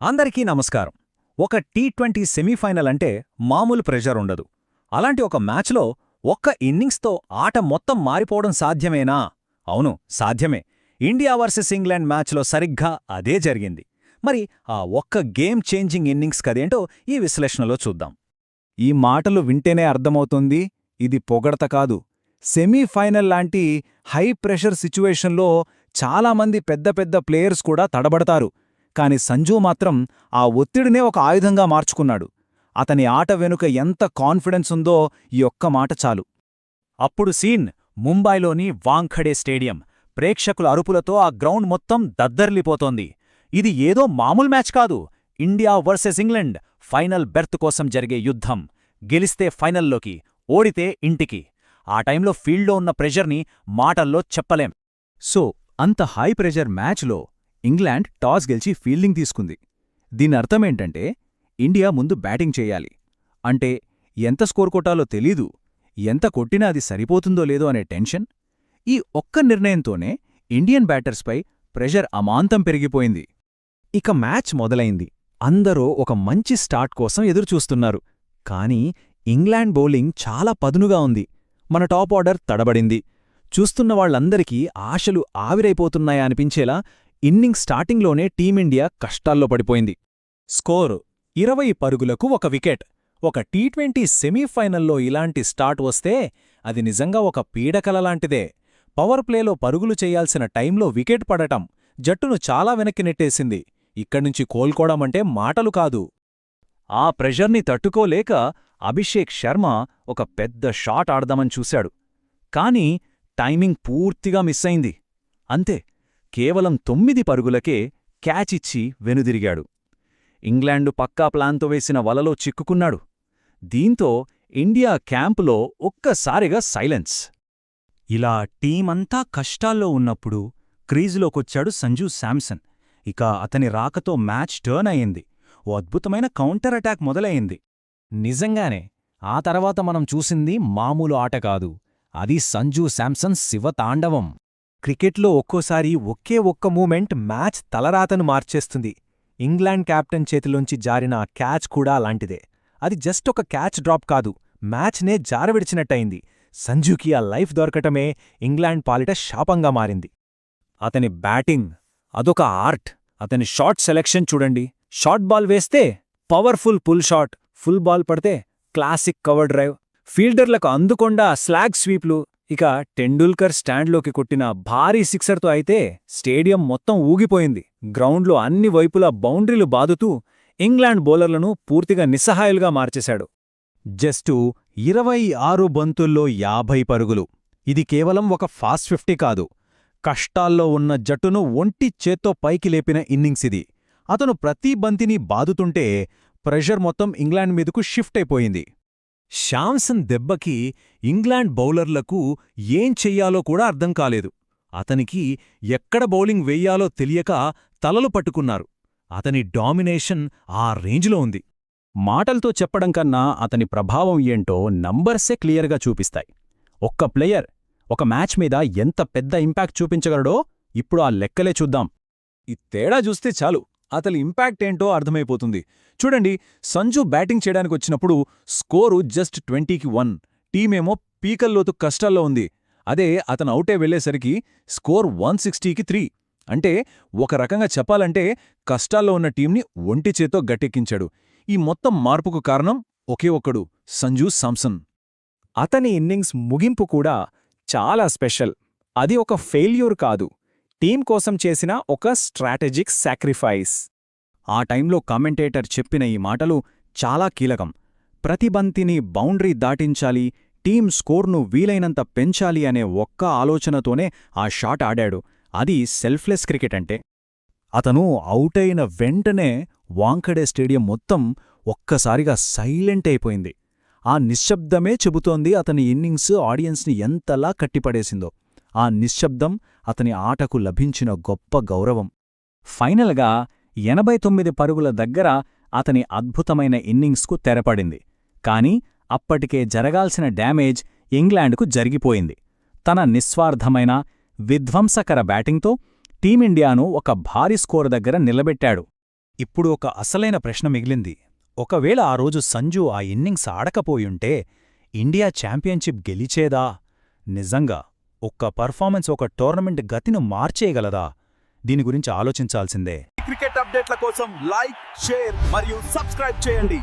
అందరికీ నమస్కారం. ఒక టీ20 సెమీఫైనల్ అంటే మామూలు ప్రెషర్ ఉండదు. అలాంటి ఒక మ్యాచ్లో ఒక్క ఇన్నింగ్స్తో ఆట మొత్తం మారిపోవడం సాధ్యమేనా? అవును, సాధ్యమే. ఇండియా వర్సెస్ ఇంగ్లాండ్ మ్యాచ్లో సరిగ్గా అదే జరిగింది. మరి ఆ ఒక్క గేమ్ చేంజింగ్ ఇన్నింగ్స్ కదేంటో ఈ విశ్లేషణలో చూద్దాం. ఈ మాటలు వింటేనే అర్థమవుతుంది, ఇది పొగడత కాదు. సెమీఫైనల్ లాంటి హై ప్రెషర్ సిచ్యువేషన్లో చాలామంది పెద్ద పెద్ద ప్లేయర్స్ కూడా తడబడతారు. కాని సంజూ మాత్రం ఆ ఒత్తిడినే ఒక ఆయుధంగా మార్చుకున్నాడు. అతని ఆట వెనుక ఎంత కాన్ఫిడెన్స్ ఉందో ఈ ఒక్క మాట చాలు. అప్పుడు సీన్ ముంబైలోని వాంఖడే స్టేడియం. ప్రేక్షకుల అరుపులతో ఆ గ్రౌండ్ మొత్తం దద్దరిల్లిపోతోంది. ఇది ఏదో మామూలు మ్యాచ్ కాదు. India versus England final berth కోసం జరిగే యుద్ధం. గెలిస్తే ఫైనల్లోకి, ఓడితే ఇంటికి. ఆ టైంలో ఫీల్డ్లో ఉన్న ప్రెషర్ని మాటల్లో చెప్పలేం. సో అంత హై ప్రెషర్ మ్యాచ్లో ఇంగ్లాండ్ టాస్ గెలిచి ఫీల్డింగ్ తీసుకుంది. దీనర్థమేంటంటే ఇండియా ముందు బ్యాటింగ్ చెయ్యాలి. అంటే ఎంత స్కోర్ కొట్టాలో తెలీదు, ఎంత కొట్టినా అది సరిపోతుందో లేదో అనే టెన్షన్. ఈ ఒక్క నిర్ణయంతోనే ఇండియన్ బ్యాటర్స్పై ప్రెషర్ అమాంతం పెరిగిపోయింది. ఇక మ్యాచ్ మొదలైంది. అందరూ ఒక మంచి స్టార్ట్ కోసం ఎదురుచూస్తున్నారు. కానీ ఇంగ్లాండ్ బౌలింగ్ చాలా పదునుగా ఉంది. మన టాప్ ఆర్డర్ తడబడింది. చూస్తున్న వాళ్లందరికీ ఆశలు ఆవిరైపోతున్నాయా అనిపించేలా ఇన్నింగ్స్ స్టార్టింగ్లోనే టీమిండియా కష్టాల్లో పడిపోయింది. Score 20 పరుగులకు 1 wicket. ఒక టీ20 సెమీఫైనల్లో ఇలాంటి స్టార్ట్ వస్తే అది నిజంగా ఒక పీడకలలాంటిదే. పవర్ ప్లేలో పరుగులు చేయాల్సిన టైంలో వికెట్ పడటం జట్టును చాలా వెనక్కి నెట్టేసింది. ఇక్కడ్నుంచి కోలుకోవడమంటే మాటలు కాదు. ఆ ప్రెషర్ని తట్టుకోలేక అభిషేక్ శర్మ ఒక పెద్ద షాట్ ఆడదామని చూశాడు. కానీ టైమింగ్ పూర్తిగా మిస్ అయింది. అంతే, కేవలం 9 పరుగులకే క్యాచ్ ఇచ్చి వెనుదిరిగాడు. ఇంగ్లాండు పక్కా ప్లాన్తో వేసిన వలలో చిక్కుకున్నాడు. దీంతో ఇండియా క్యాంపులో ఒక్కసారిగా సైలెన్స్. ఇలా టీమంతా కష్టాల్లో ఉన్నప్పుడు క్రీజులోకొచ్చాడు సంజూ శాంసన్. ఇక అతని రాకతో మ్యాచ్ టర్న్ అయింది. ఓ అద్భుతమైన కౌంటర్ అటాక్ మొదలయింది. నిజంగానే ఆ తర్వాత మనం చూసింది మామూలు ఆట కాదు. అది సంజూ శాంసన్ శివతాండవం. క్రికెట్లో ఒక్కోసారి ఒకే ఒక్క మూమెంట్ మ్యాచ్ తలరాతను మార్చేస్తుంది. ఇంగ్లాండ్ కెప్టెన్ చేతిలోంచి జారిన ఆ క్యాచ్ కూడా అలాంటిదే. అది జస్ట్ ఒక క్యాచ్ డ్రాప్ కాదు, మ్యాచ్నే జారవిడిచినట్టయింది. సంజూకి ఆ లైఫ్ దొరకటమే ఇంగ్లాండ్ పాలిట శాపంగా మారింది. అతని బ్యాటింగ్ అదొక ఆర్ట్. అతని షాట్ సెలెక్షన్ చూడండి. షార్ట్ బాల్ వేస్తే powerful pull shot, full ball పడితే క్లాసిక్ కవర్ డ్రైవ్, ఫీల్డర్లకు అందుకుండా స్లాగ్ స్వీప్లు. ఇక టెండూల్కర్ స్టాండ్లోకి కొట్టిన భారీ సిక్సర్తో అయితే స్టేడియం మొత్తం ఊగిపోయింది. గ్రౌండ్లో అన్ని వైపులా బౌండరీలు బాదుతూ ఇంగ్లాండ్ బౌలర్లను పూర్తిగా నిస్సహాయులుగా మార్చేశాడు. జస్టు 26 బంతుల్లో 50 పరుగులు. ఇది కేవలం ఒక ఫాస్ట్ 50 కాదు. కష్టాల్లో ఉన్న జట్టును ఒంటి చేత్తో పైకి లేపిన ఇన్నింగ్స్ ఇది. అతను ప్రతి బంతిని బాదుతుంటే ప్రెషర్ మొత్తం ఇంగ్లాండ్ మీదకు షిఫ్ట్ అయిపోయింది. శాంసన్ దెబ్బకి ఇంగ్లాండ్ బౌలర్లకు ఏం చెయ్యాలో కూడా అర్థం కాలేదు. అతనికి ఎక్కడ బౌలింగ్ వెయ్యాలో తెలియక తలలు పట్టుకున్నారు. అతని డామినేషన్ ఆ రేంజ్లో ఉంది. మాటలతో చెప్పడం కన్నా అతని ప్రభావం ఏంటో నంబర్సే క్లియర్గా చూపిస్తాయి. ఒక్క ప్లేయర్ ఒక మ్యాచ్ మీద ఎంత పెద్ద ఇంపాక్ట్ చూపించగలడో ఇప్పుడు ఆ లెక్కలే చూద్దాం. ఈ తేడా చూస్తే చాలు అతని ఇంపాక్ట్ ఏంటో అర్థమైపోతుంది. చూడండి, సంజూ బ్యాటింగ్ చేయడానికొచ్చినప్పుడు స్కోరు జస్ట్ 20-1. టీమేమో పీకల్లోతు కష్టాల్లో ఉంది. అదే అతను అవుటే వెళ్లేసరికి స్కోర్ 160-3. అంటే ఒక రకంగా చెప్పాలంటే కష్టాల్లో ఉన్న టీంని ఒంటి చేతో గట్టెక్కించాడు. ఈ మొత్తం మార్పుకు కారణం ఒకే ఒక్కడు, సంజూ శాంసన్. అతని ఇన్నింగ్స్ ముగింపు కూడా చాలా స్పెషల్. అది ఒక ఫెయిల్యూర్ కాదు, టీం కోసం చేసిన ఒక స్ట్రాటజిక్ సాక్రిఫైస్. ఆ టైంలో కామెంటేటర్ చెప్పిన ఈ మాటలు చాలా కీలకం. ప్రతి బంతిని బౌండరీ దాటించాలి, టీం స్కోర్ను వీలైనంత పెంచాలి అనే ఒక్క ఆలోచనతోనే ఆ షాట్ ఆడాడు. అది సెల్ఫ్లెస్ క్రికెట్ అంటే. అతను అవుటైన వెంటనే వాంఖడే స్టేడియం మొత్తం ఒక్కసారిగా సైలెంట్ అయిపోయింది. ఆ నిశ్శబ్దమే చెబుతోంది అతని ఇన్నింగ్స్ ఆడియన్స్ని ఎంతలా కట్టిపడేసిందో. ఆ నిశ్శబ్దం అతని ఆటకు లభించిన గొప్ప గౌరవం. ఫైనల్గా 89 పరుగుల దగ్గర అతని అద్భుతమైన ఇన్నింగ్స్కు తెరపడింది. కాని అప్పటికే జరగాల్సిన డ్యామేజ్ ఇంగ్లాండ్కు జరిగిపోయింది. తన నిస్వార్థమైన విధ్వంసకర బ్యాటింగ్తో టీమిండియాను ఒక భారీ స్కోరు దగ్గర నిలబెట్టాడు. ఇప్పుడు ఒక అసలైన ప్రశ్న మిగిలింది. ఒకవేళ ఆ రోజు సంజు ఆ ఇన్నింగ్స్ ఆడకపోయుంటే ఇండియా ఛాంపియన్షిప్ గెలిచేదా? నిజంగా ఒక్క పర్ఫార్మెన్స్ ఒక టోర్నమెంట్ గతిని మార్చేయగలదా? దీని గురించి ఆలోచించాల్సిందే. క్రికెట్ అప్డేట్ల కోసం లైక్, షేర్ మరియు సబ్స్క్రైబ్ చేయండి.